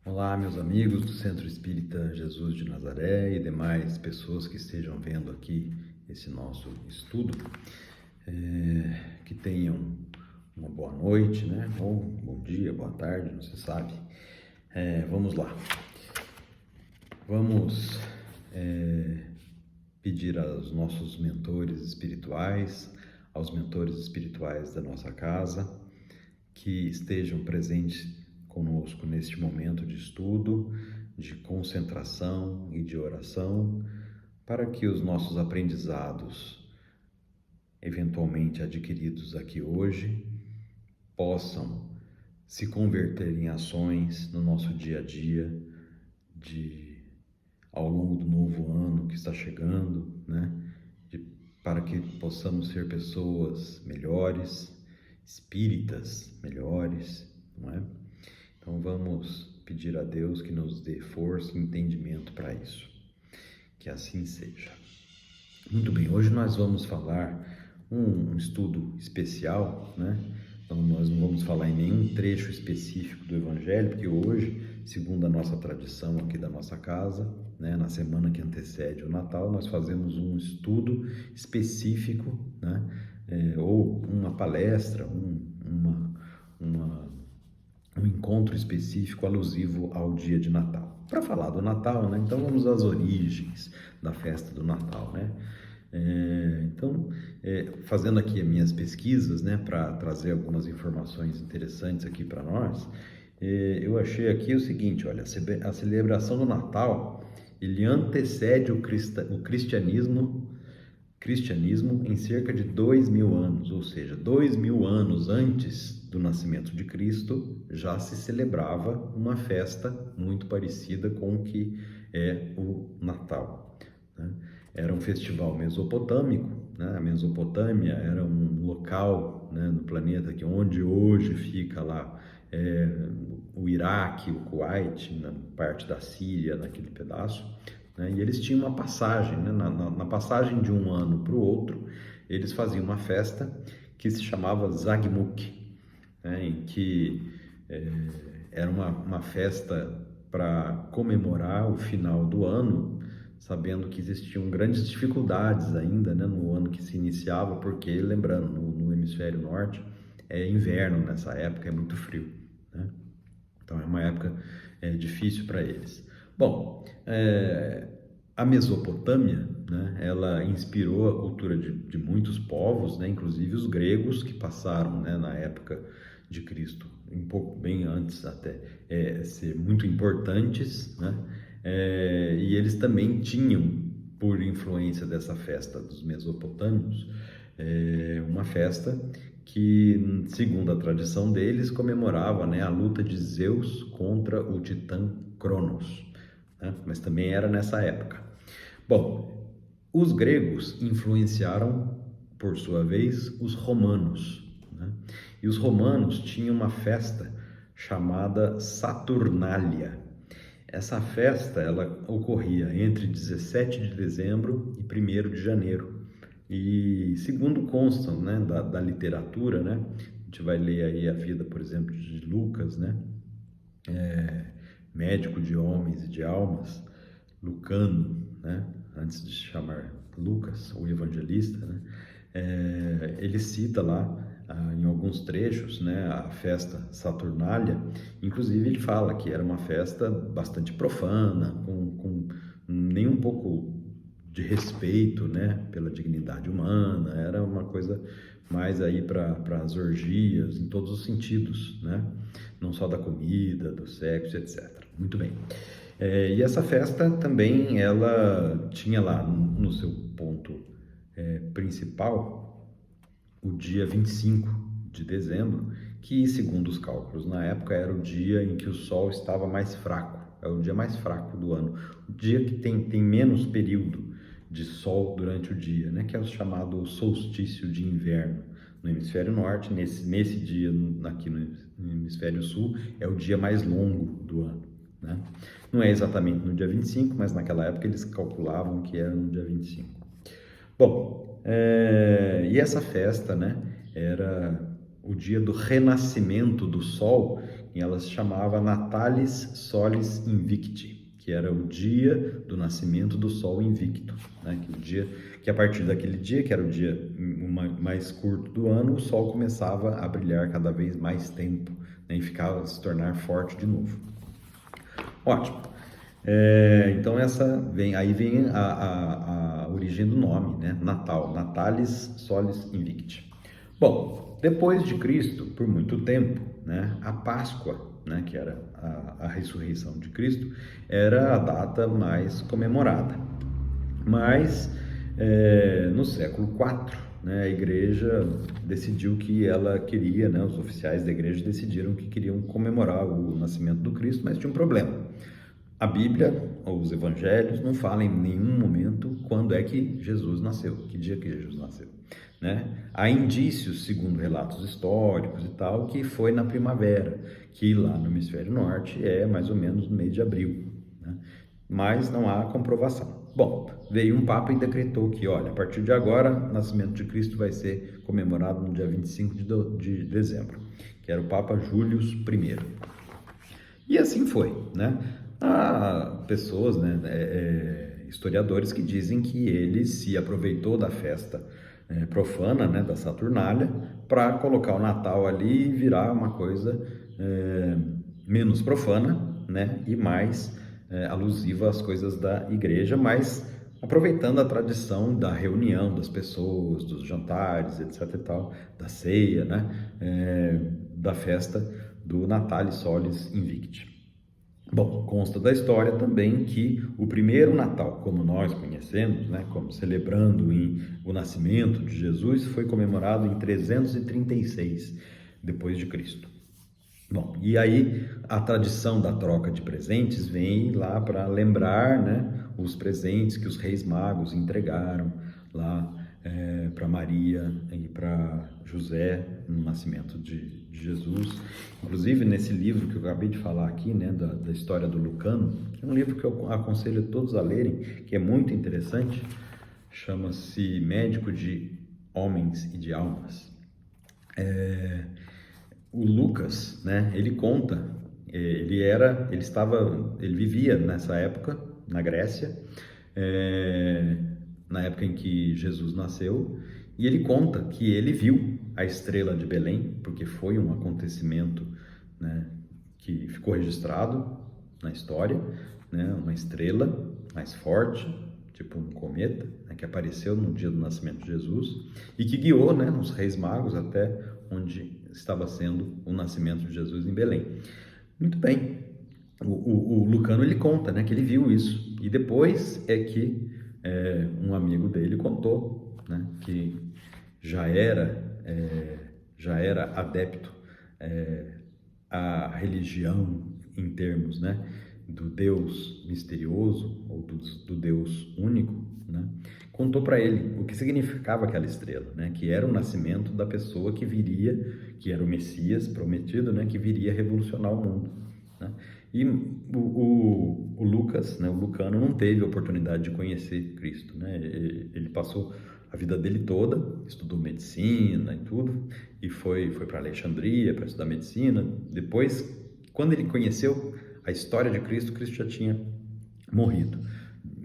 Olá, meus amigos do Centro Espírita Jesus de Nazaré e demais pessoas que estejam vendo aqui esse nosso estudo. Que tenham uma boa noite, né? Ou bom dia, boa tarde, não se sabe. Vamos lá. Vamos pedir aos nossos mentores espirituais, aos mentores espirituais da nossa casa, que estejam presentes conosco neste momento de estudo, de concentração e de oração, para que os nossos aprendizados, eventualmente adquiridos aqui hoje, possam se converter em ações no nosso dia a dia, ao longo do novo ano que está chegando, né? Para que possamos ser pessoas melhores, espíritas melhores, não é? Então vamos pedir a Deus que nos dê força e entendimento para isso. Que assim seja. Muito bem, hoje nós vamos falar um estudo especial, né? Então nós não vamos falar em nenhum trecho específico do Evangelho, porque hoje, segundo a nossa tradição aqui da nossa casa, né, na semana que antecede o Natal, nós fazemos um estudo específico, né? Ou uma palestra, um encontro específico alusivo ao dia de Natal. Para falar do Natal, né? Então vamos às origens da festa do Natal, né? Fazendo aqui as minhas pesquisas, né, para trazer algumas informações interessantes aqui para nós, eu achei aqui o seguinte, olha, a celebração do Natal, ele antecede o cristianismo em cerca de 2000 anos, ou seja, 2000 anos antes do nascimento de Cristo, já se celebrava uma festa muito parecida com o que é o Natal, né? Era um festival mesopotâmico, né? A Mesopotâmia era um local, né, no planeta onde hoje fica lá o Iraque, o Kuwait, na parte da Síria, naquele pedaço, né? E eles tinham uma passagem, né? Na passagem de um ano para o outro, eles faziam uma festa que se chamava Zagmuk, né? Em que era uma festa para comemorar o final do ano, sabendo que existiam grandes dificuldades ainda, né, no ano que se iniciava, porque, lembrando, no hemisfério norte é inverno nessa época, é muito frio, né? Então é uma época difícil para eles. Bom, a Mesopotâmia, né, ela inspirou a cultura de muitos povos, né, inclusive os gregos que passaram, né, na época de Cristo, um pouco bem antes até, ser muito importantes, né? E eles também tinham, por influência dessa festa dos mesopotâmios, uma festa que, segundo a tradição deles, comemorava, né, a luta de Zeus contra o titã Cronos, né? Mas também era nessa época. Bom, os gregos influenciaram, por sua vez, os romanos, né? E os romanos tinham uma festa chamada Saturnália. Essa festa, ela ocorria entre 17 de dezembro e 1º de janeiro. E segundo constam, né, da literatura, né, a gente vai ler aí a vida, por exemplo, de Lucas, né, médico de homens e de almas, Lucano, né, antes de se chamar Lucas, o evangelista, né, ele cita lá, em alguns trechos, né, a festa Saturnália. Inclusive ele fala que era uma festa bastante profana, com nem um pouco de respeito, né, pela dignidade humana, era uma coisa mais aí para as orgias, em todos os sentidos, né, não só da comida, do sexo, etc. Muito bem. E essa festa também, ela tinha lá no seu ponto principal o dia 25 de dezembro, que, segundo os cálculos na época, era o dia em que o Sol estava mais fraco, é o dia mais fraco do ano, o dia que tem menos período de Sol durante o dia, né, que é o chamado solstício de inverno no hemisfério norte. Nesse dia, aqui no hemisfério sul, é o dia mais longo do ano, né? Não é exatamente no dia 25, mas naquela época eles calculavam que era no dia 25. Bom, e essa festa, né, era o dia do renascimento do Sol, e ela se chamava Natalis Solis Invicti, que era o dia do nascimento do Sol invicto, né? Que a partir daquele dia, que era o dia mais curto do ano, o Sol começava a brilhar cada vez mais tempo, né? E ficava a se tornar forte de novo. Ótimo. Então aí vem a origem do nome, né? Natal, Natalis Solis Invicti. Bom, depois de Cristo, por muito tempo, né, a Páscoa, né, que era a ressurreição de Cristo, era a data mais comemorada. Mas no século IV, né, a igreja decidiu que ela queria, né, os oficiais da igreja decidiram que queriam comemorar o nascimento do Cristo, mas tinha um problema. A Bíblia, ou os evangelhos, não falam em nenhum momento quando é que Jesus nasceu, que dia que Jesus nasceu, né? Há indícios, segundo relatos históricos e tal, que foi na primavera, que lá no hemisfério norte é mais ou menos no mês de abril, né? Mas não há comprovação. Bom, veio um papa e decretou que, olha, a partir de agora, o nascimento de Cristo vai ser comemorado no dia 25 de dezembro, que era o Papa Júlio I. E assim foi, né? Há pessoas, né, historiadores que dizem que ele se aproveitou da festa profana, né, da Saturnália, para colocar o Natal ali e virar uma coisa menos profana, né, e mais alusiva às coisas da igreja, mas aproveitando a tradição da reunião das pessoas, dos jantares, etc e tal, da ceia, né, da festa do Natalis Solis Invicti. Bom, consta da história também que o primeiro Natal, como nós conhecemos, né, como celebrando o nascimento de Jesus, foi comemorado em 336 depois de Cristo. Bom, e aí a tradição da troca de presentes vem lá para lembrar, né, os presentes que os reis magos entregaram lá para Maria e para José no nascimento de Jesus. Inclusive nesse livro que eu acabei de falar aqui, né, da história do Lucano, que é um livro que eu aconselho todos a lerem, que é muito interessante, chama-se Médico de Homens e de Almas. O Lucas, né, ele conta, ele vivia nessa época na Grécia, na época em que Jesus nasceu, e ele conta que ele viu a estrela de Belém, porque foi um acontecimento, né, que ficou registrado na história, né, uma estrela mais forte, tipo um cometa, né, que apareceu no dia do nascimento de Jesus e que guiou, né, os reis magos até onde estava sendo o nascimento de Jesus em Belém. Muito bem, o Lucano ele conta, né, que ele viu isso, e depois é que um amigo dele contou, né, que já era adepto à religião em termos, né, do Deus misterioso ou do Deus único, né, contou para ele o que significava aquela estrela, né, que era o nascimento da pessoa que viria, que era o Messias prometido, né, que viria revolucionar o mundo, né. E o Lucas, né, o Lucano, não teve a oportunidade de conhecer Cristo, né? Ele passou a vida dele toda, estudou medicina e tudo, e foi para Alexandria para estudar medicina. Depois, quando ele conheceu a história de Cristo, Cristo já tinha morrido.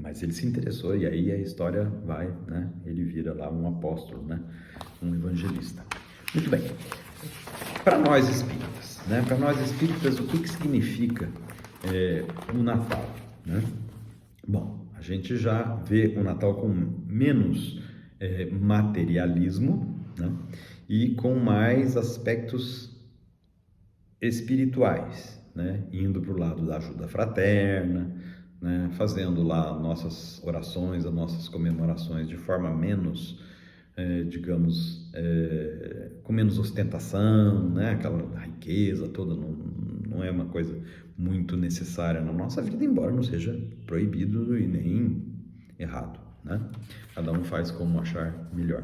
Mas ele se interessou e aí a história vai, né? Ele vira lá um apóstolo, né? Um evangelista. Muito bem. Para nós espíritas, né? Para nós espíritas, o que significa o Natal, né? Bom, a gente já vê o Natal com menos materialismo, né? E com mais aspectos espirituais, né? Indo para o lado da ajuda fraterna, né? Fazendo lá nossas orações, as nossas comemorações de forma menos, digamos, com menos ostentação, né? Aquela riqueza toda não é uma coisa muito necessária na nossa vida, embora não seja proibido e nem errado, né? Cada um faz como achar melhor.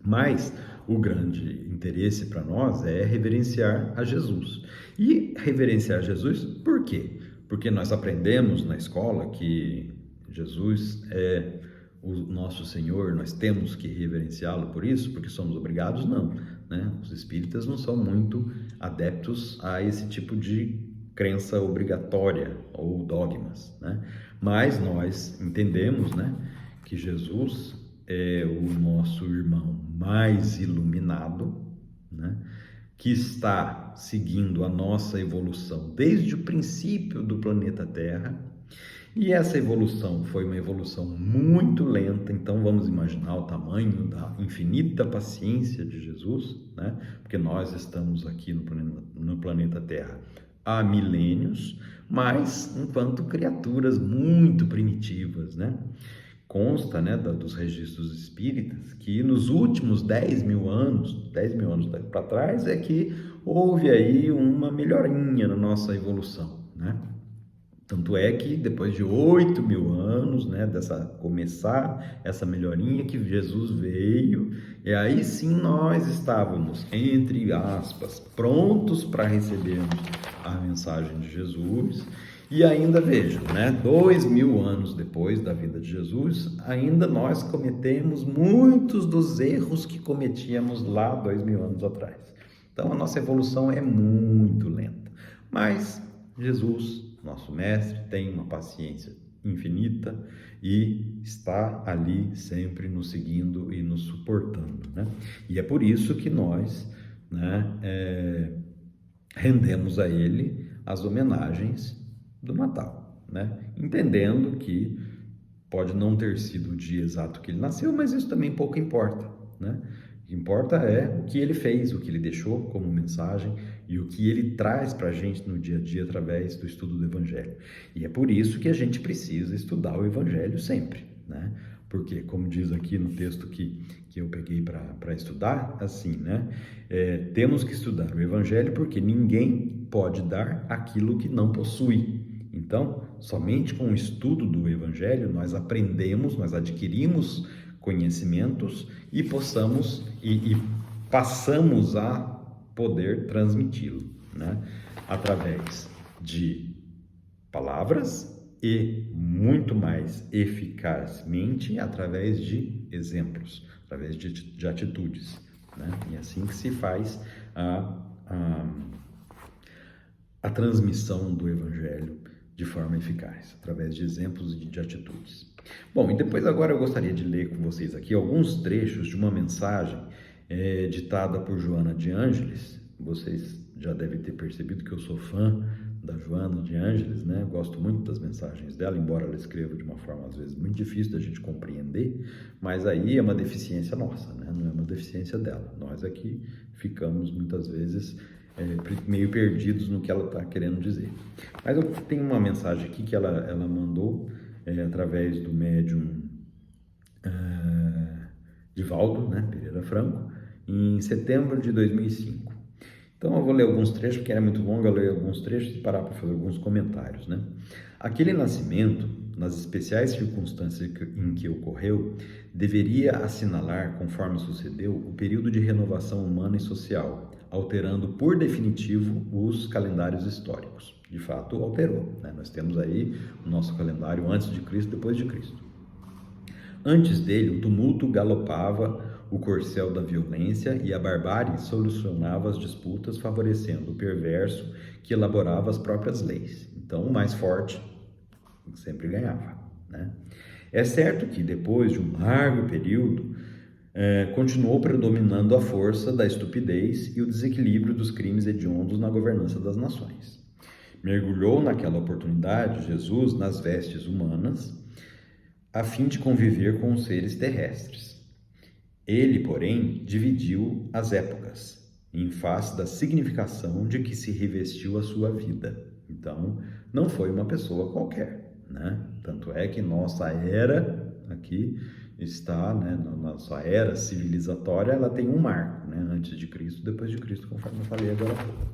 Mas o grande interesse para nós é reverenciar a Jesus. E reverenciar Jesus por quê? Porque nós aprendemos na escola que Jesus é o nosso Senhor, nós temos que reverenciá-lo por isso, porque somos obrigados? Não. né? Os espíritas não são muito adeptos a esse tipo de crença obrigatória ou dogmas, né? Mas nós entendemos, né, que Jesus é o nosso irmão mais iluminado, né, que está seguindo a nossa evolução desde o princípio do planeta Terra. E essa evolução foi uma evolução muito lenta, então vamos imaginar o tamanho da infinita paciência de Jesus, né? Porque nós estamos aqui no planeta Terra há milênios, mas enquanto criaturas muito primitivas, né? Consta, né, dos registros espíritas, que nos últimos 10 mil anos para trás, é que houve aí uma melhorinha na nossa evolução, né? Tanto é que depois de 8 mil anos, né, começar essa melhorinha, que Jesus veio, e aí sim nós estávamos, entre aspas, prontos para recebermos a mensagem de Jesus. E ainda vejam, né, 2 mil anos depois da vinda de Jesus, ainda nós cometemos muitos dos erros que cometíamos lá 2 mil anos atrás. Então a nossa evolução é muito lenta, mas Jesus, nosso mestre, tem uma paciência infinita e está ali sempre nos seguindo e nos suportando, né? E é por isso que nós, né, rendemos a ele as homenagens do Natal, né? Entendendo que pode não ter sido o dia exato que ele nasceu, mas isso também pouco importa, né? O que importa é o que ele fez, o que ele deixou como mensagem e o que ele traz para a gente no dia a dia através do estudo do Evangelho. E é por isso que a gente precisa estudar o Evangelho sempre, né? Porque, como diz aqui no texto que eu peguei para estudar, assim, né? Temos que estudar o Evangelho porque ninguém pode dar aquilo que não possui. Então, somente com o estudo do Evangelho nós aprendemos, nós adquirimos conhecimentos e passamos a poder transmiti-lo, né? Através de palavras e muito mais eficazmente através de exemplos, através de atitudes, né? E assim que se faz a transmissão do Evangelho de forma eficaz, através de exemplos e de atitudes. Bom, e depois agora eu gostaria de ler com vocês aqui alguns trechos de uma mensagem ditada por Joana de Ângeles. Vocês já devem ter percebido que eu sou fã da Joana de Ângeles, né? Eu gosto muito das mensagens dela, embora ela escreva de uma forma às vezes muito difícil da gente compreender, mas aí é uma deficiência nossa, né? Não é uma deficiência dela. Nós aqui ficamos muitas vezes meio perdidos no que ela está querendo dizer. Mas eu tenho uma mensagem aqui que ela mandou através do médium Divaldo, né, Pereira Franco, em setembro de 2005. Então eu vou ler alguns trechos, porque era muito longo, eu ler alguns trechos e parar para fazer alguns comentários, né? Aquele nascimento, nas especiais circunstâncias em que ocorreu, deveria assinalar, conforme sucedeu, o período de renovação humana e social, alterando por definitivo os calendários históricos. De fato, alterou, né? Nós temos aí o nosso calendário antes de Cristo, depois de Cristo. Antes dele, o tumulto galopava o corcel da violência e a barbárie solucionava as disputas, favorecendo o perverso que elaborava as próprias leis. Então, o mais forte sempre ganhava, né? É certo que, depois de um largo período, continuou predominando a força da estupidez e o desequilíbrio dos crimes hediondos na governança das nações. Mergulhou naquela oportunidade Jesus nas vestes humanas, a fim de conviver com os seres terrestres. Ele, porém, dividiu as épocas, em face da significação de que se revestiu a sua vida. Então, não foi uma pessoa qualquer, né? Tanto é que nossa era aqui está, né, na nossa era civilizatória, ela tem um marco, né? Antes de Cristo, depois de Cristo, conforme eu falei agora há pouco.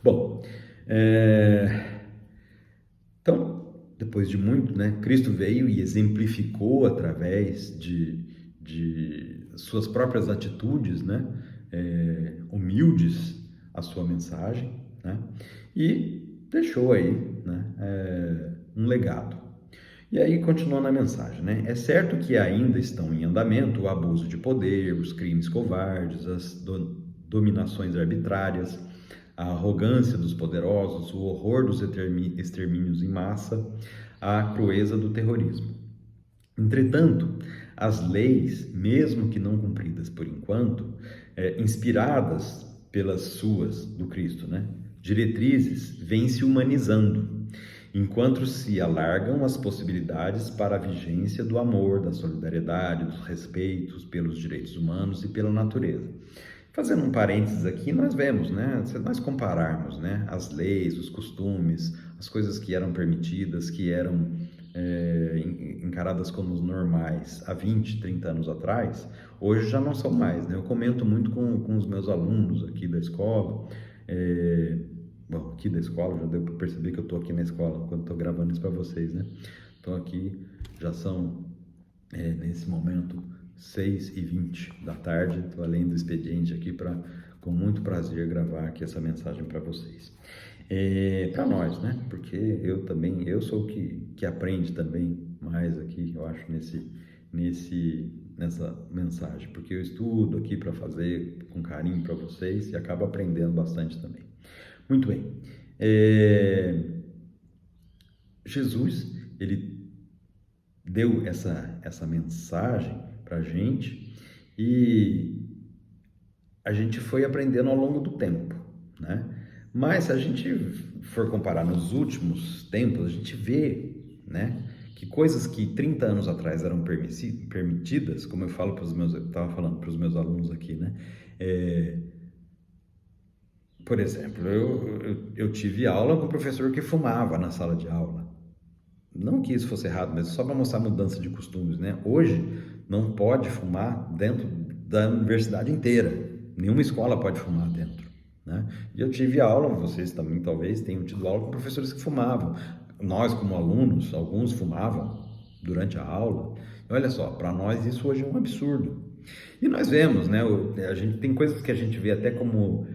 Bom, então, depois de muito, né, Cristo veio e exemplificou através de suas próprias atitudes, né, humildes, a sua mensagem, né, e deixou aí, né, um legado. E aí, continuando a mensagem, né? É certo que ainda estão em andamento o abuso de poder, os crimes covardes, as dominações arbitrárias, a arrogância dos poderosos, o horror dos extermínios em massa, a crueza do terrorismo. Entretanto, as leis, mesmo que não cumpridas por enquanto, inspiradas pelas suas, do Cristo, né? Diretrizes, vêm se humanizando, enquanto se alargam as possibilidades para a vigência do amor, da solidariedade, dos respeitos pelos direitos humanos e pela natureza. Fazendo um parênteses aqui, nós vemos, né, se nós compararmos, né, as leis, os costumes, as coisas que eram permitidas, que eram encaradas como normais há 20, 30 anos atrás, hoje já não são mais, né? Eu comento muito com os meus alunos aqui da escola, bom, aqui da escola, já deu para perceber que eu estou aqui na escola quando estou gravando isso para vocês, né? Estou aqui, já são, nesse momento, 6h20 da tarde, estou além do expediente aqui para, com muito prazer, gravar aqui essa mensagem para vocês. Para nós, né? Porque eu sou o que aprende também mais aqui, eu acho, nessa mensagem, porque eu estudo aqui para fazer com carinho para vocês e acabo aprendendo bastante também. Muito bem. Jesus, ele deu essa mensagem para a gente e a gente foi aprendendo ao longo do tempo, né? Mas se a gente for comparar nos últimos tempos, a gente vê, né, que coisas que 30 anos atrás eram permitidas, como eu falo para os meus, eu estava falando para os meus alunos aqui, né? Por exemplo, eu tive aula com um professor que fumava na sala de aula. Não que isso fosse errado, mas só para mostrar a mudança de costumes, né? Hoje não pode fumar dentro da universidade inteira. Nenhuma escola pode fumar dentro, né? E eu tive aula, vocês também talvez tenham tido aula com professores que fumavam. Nós, como alunos, alguns fumavam durante a aula. E olha só, para nós isso hoje é um absurdo. E nós vemos, né? A gente tem coisas que a gente vê até como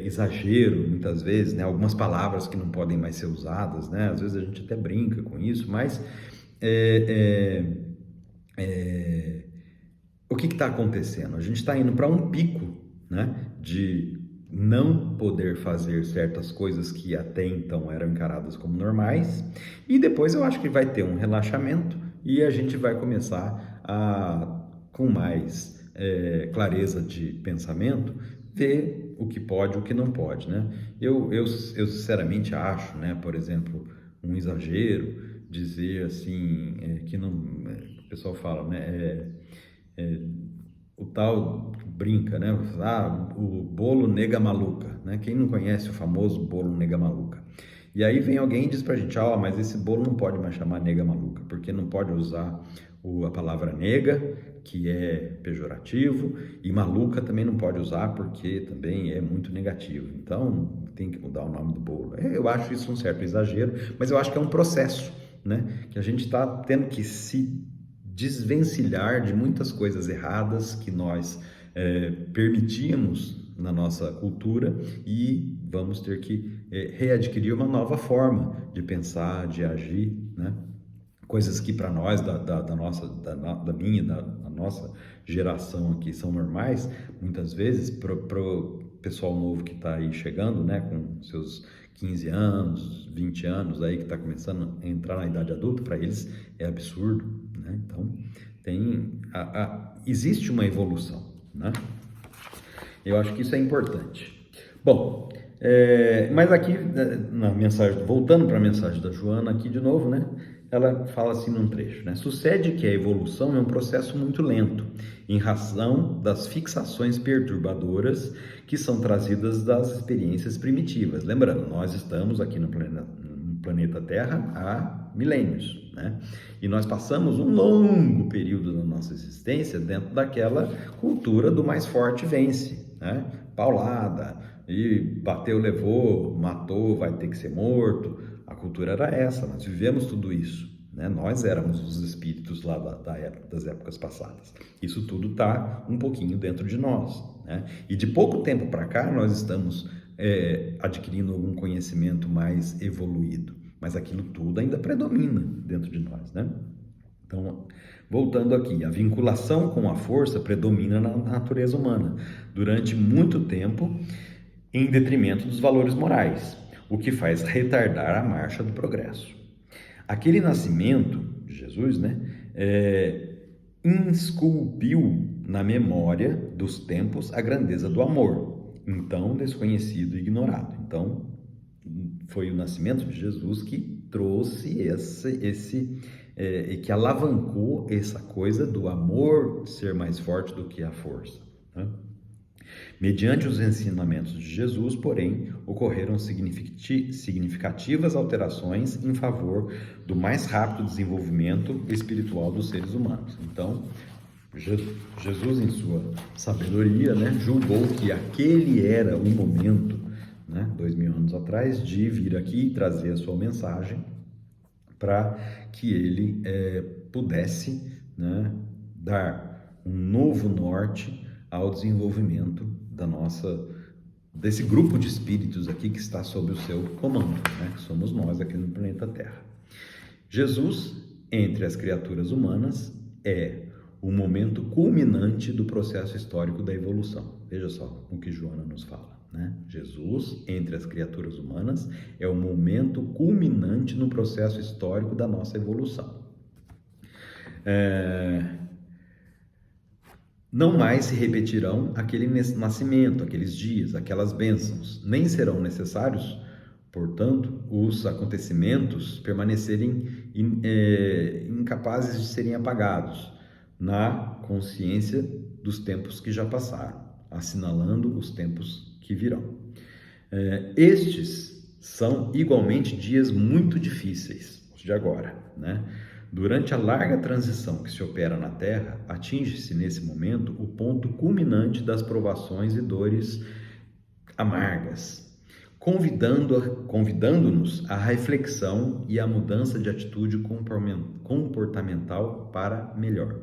exagero, muitas vezes, né? Algumas palavras que não podem mais ser usadas, né? Às vezes a gente até brinca com isso, mas o que está acontecendo? A gente está indo para um pico, né? De não poder fazer certas coisas que até então eram encaradas como normais, e depois eu acho que vai ter um relaxamento e a gente vai começar a, com mais clareza de pensamento, ver o que pode e o que não pode, né? Eu sinceramente acho, né, por exemplo, um exagero dizer assim, que não, o pessoal fala, né, o tal brinca, né? O bolo nega maluca, né? Quem não conhece o famoso bolo nega maluca? E aí vem alguém e diz pra gente, mas esse bolo não pode mais chamar nega maluca, porque não pode usar a palavra nega, que é pejorativo, e maluca também não pode usar, porque também é muito negativo. Então, tem que mudar o nome do bolo. Eu acho isso um certo exagero, mas eu acho que é um processo, né? Que a gente está tendo que se desvencilhar de muitas coisas erradas que nós permitíamos na nossa cultura e vamos ter que readquirir uma nova forma de pensar, de agir, né? Coisas que para nós, da nossa geração aqui são normais, muitas vezes pro pessoal novo que está aí chegando, né, com seus 15 anos, 20 anos, aí que está começando a entrar na idade adulta, para eles é absurdo, né? Então, existe uma evolução, né? Eu acho que isso é importante. Bom, mas aqui na mensagem, voltando para a mensagem da Joana aqui de novo, né? Ela fala assim num trecho, né? Sucede que a evolução é um processo muito lento, em razão das fixações perturbadoras que são trazidas das experiências primitivas. Lembrando, nós estamos aqui no planeta Terra há milênios, né? E nós passamos um longo período da nossa existência dentro daquela cultura do mais forte vence, né? Paulada, e bateu, levou, matou, vai ter que ser morto. A cultura era essa, nós vivemos tudo isso, né? Nós éramos os espíritos lá das épocas passadas. Isso tudo está um pouquinho dentro de nós, né? E de pouco tempo para cá nós estamos adquirindo algum conhecimento mais evoluído, mas aquilo tudo ainda predomina dentro de nós, né? Então, voltando aqui, a vinculação com a força predomina na natureza humana durante muito tempo, em detrimento dos valores morais, o que faz retardar a marcha do progresso. Aquele nascimento de Jesus, né, esculpiu na memória dos tempos a grandeza do amor, então desconhecido e ignorado. Então, foi o nascimento de Jesus que trouxe que alavancou essa coisa do amor ser mais forte do que a força, né? Mediante os ensinamentos de Jesus, porém, ocorreram significativas alterações em favor do mais rápido desenvolvimento espiritual dos seres humanos. Então, Jesus, em sua sabedoria, né, julgou que aquele era o momento, né, 2000 anos atrás, de vir aqui e trazer a sua mensagem para que ele pudesse, né, dar um novo norte ao desenvolvimento desse grupo de espíritos aqui que está sob o seu comando, né, que somos nós aqui no planeta Terra. Jesus, entre as criaturas humanas, é o momento culminante do processo histórico da evolução. Veja só o que Joana nos fala, né? Jesus, entre as criaturas humanas, é o momento culminante no processo histórico da nossa evolução. Não mais se repetirão aquele nascimento, aqueles dias, aquelas bênçãos, nem serão necessários, portanto, os acontecimentos permanecerem incapazes de serem apagados na consciência dos tempos que já passaram, assinalando os tempos que virão. Estes são igualmente dias muito difíceis, os de agora, né? Durante a larga transição que se opera na Terra, atinge-se nesse momento o ponto culminante das provações e dores amargas, convidando-nos à reflexão e à mudança de atitude comportamental para melhor.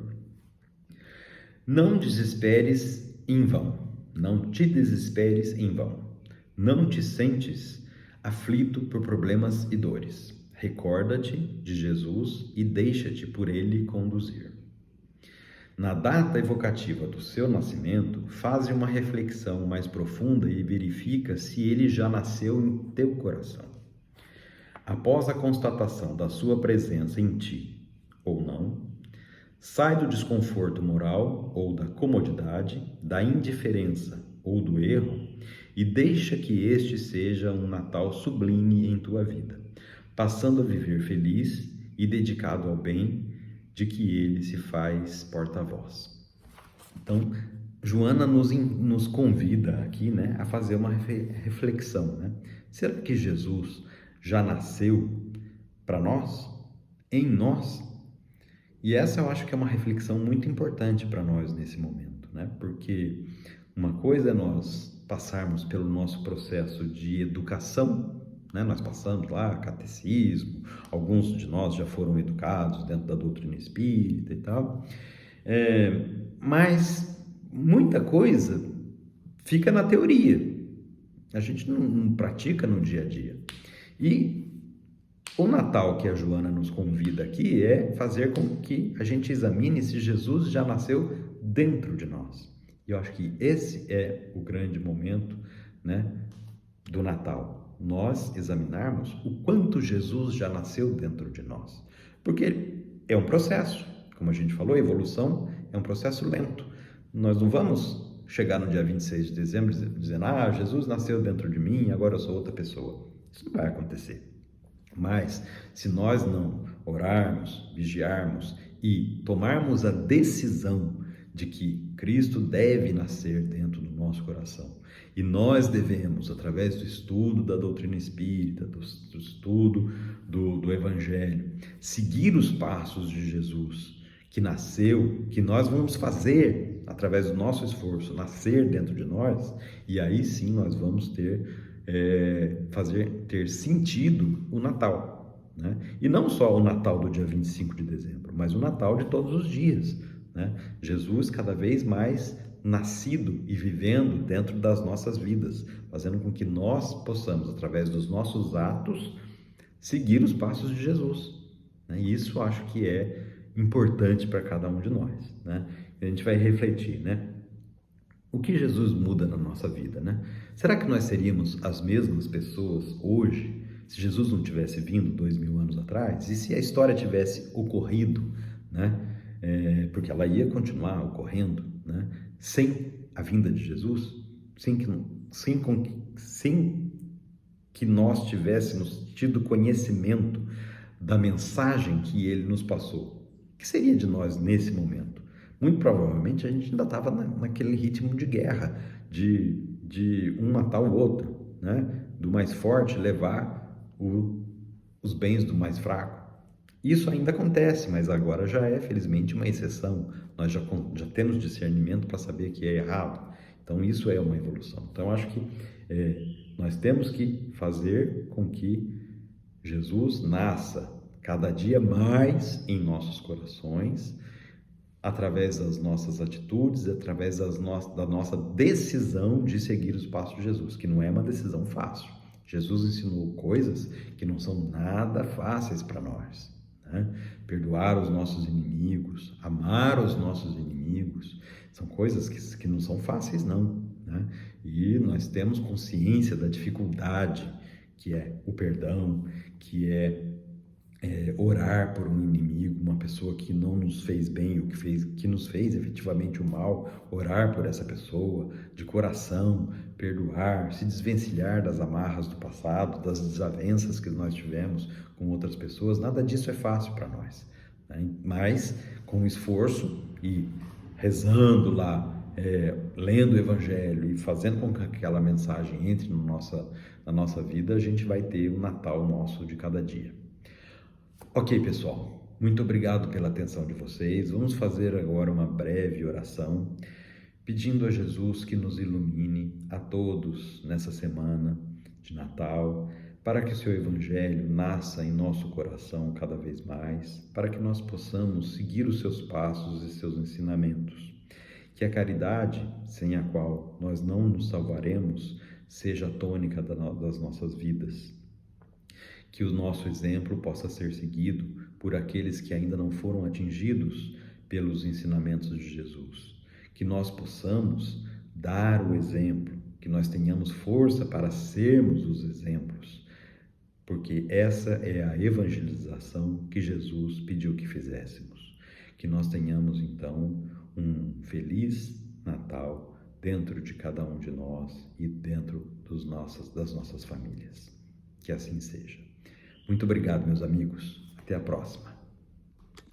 Não desesperes em vão, não te desesperes em vão, não te sentes aflito por problemas e dores. Recorda-te de Jesus e deixa-te por ele conduzir. Na data evocativa do seu nascimento, faze uma reflexão mais profunda e verifica se ele já nasceu em teu coração. Após a constatação da sua presença em ti, ou não, sai do desconforto moral ou da comodidade, da indiferença ou do erro e deixa que este seja um Natal sublime em tua vida, passando a viver feliz e dedicado ao bem de que ele se faz porta-voz. Então, Joana nos convida aqui, né, a fazer uma reflexão, né? Será que Jesus já nasceu para nós? Em nós? E essa eu acho que é uma reflexão muito importante para nós nesse momento, né? Porque uma coisa é nós passarmos pelo nosso processo de educação, né? Nós passamos lá, catecismo, alguns de nós já foram educados dentro da doutrina espírita e tal, mas muita coisa fica na teoria, a gente não pratica no dia a dia. E o Natal que a Joana nos convida aqui é fazer com que a gente examine se Jesus já nasceu dentro de nós. E eu acho que esse é o grande momento, né, do Natal. Nós examinarmos o quanto Jesus já nasceu dentro de nós. Porque é um processo, como a gente falou, a evolução é um processo lento. Nós não vamos chegar no dia 26 de dezembro dizendo, Jesus nasceu dentro de mim, agora eu sou outra pessoa. Isso não vai acontecer. Mas, se nós não orarmos, vigiarmos e tomarmos a decisão de que Cristo deve nascer dentro do nosso coração, e nós devemos, através do estudo da doutrina espírita, do estudo do Evangelho, seguir os passos de Jesus, que nasceu, que nós vamos fazer, através do nosso esforço, nascer dentro de nós, e aí sim nós vamos ter sentido o Natal, né? E não só o Natal do dia 25 de dezembro, mas o Natal de todos os dias, né? Jesus cada vez mais nascido e vivendo dentro das nossas vidas, fazendo com que nós possamos, através dos nossos atos, seguir os passos de Jesus, né? E isso eu acho que é importante para cada um de nós, né? A gente vai refletir, né? O que Jesus muda na nossa vida, né? Será que nós seríamos as mesmas pessoas hoje se Jesus não tivesse vindo 2000 anos atrás? E se a história tivesse ocorrido, né? Porque ela ia continuar ocorrendo, né? Sem a vinda de Jesus, sem que nós tivéssemos tido conhecimento da mensagem que ele nos passou. O que seria de nós nesse momento? Muito provavelmente a gente ainda estava naquele ritmo de guerra, de um matar o outro, né? Do mais forte levar os bens do mais fraco. Isso ainda acontece, mas agora já é, felizmente, uma exceção. Nós já temos discernimento para saber que é errado. Então, isso é uma evolução. Então, acho que nós temos que fazer com que Jesus nasça cada dia mais em nossos corações, através das nossas atitudes, através da nossa decisão de seguir os passos de Jesus, que não é uma decisão fácil. Jesus ensinou coisas que não são nada fáceis para nós, né? Perdoar os nossos inimigos, amar os nossos inimigos, são coisas que não são fáceis não, né? E nós temos consciência da dificuldade que é o perdão, que é orar por um inimigo, uma pessoa que não nos fez bem, que nos fez efetivamente o mal, orar por essa pessoa de coração, perdoar, se desvencilhar das amarras do passado, das desavenças que nós tivemos com outras pessoas. Nada disso é fácil para nós, né? Mas com esforço e rezando lá, lendo o Evangelho e fazendo com que aquela mensagem entre na nossa vida, a gente vai ter o Natal nosso de cada dia. Ok, pessoal, muito obrigado pela atenção de vocês. Vamos fazer agora uma breve oração, pedindo a Jesus que nos ilumine a todos nessa semana de Natal, para que o seu Evangelho nasça em nosso coração cada vez mais, para que nós possamos seguir os seus passos e seus ensinamentos. Que a caridade, sem a qual nós não nos salvaremos, seja a tônica das nossas vidas. Que o nosso exemplo possa ser seguido por aqueles que ainda não foram atingidos pelos ensinamentos de Jesus. Que nós possamos dar o exemplo, que nós tenhamos força para sermos os exemplos, porque essa é a evangelização que Jesus pediu que fizéssemos. Que nós tenhamos, então, um feliz Natal dentro de cada um de nós e dentro das nossas famílias. Que assim seja. Muito obrigado, meus amigos. Até a próxima.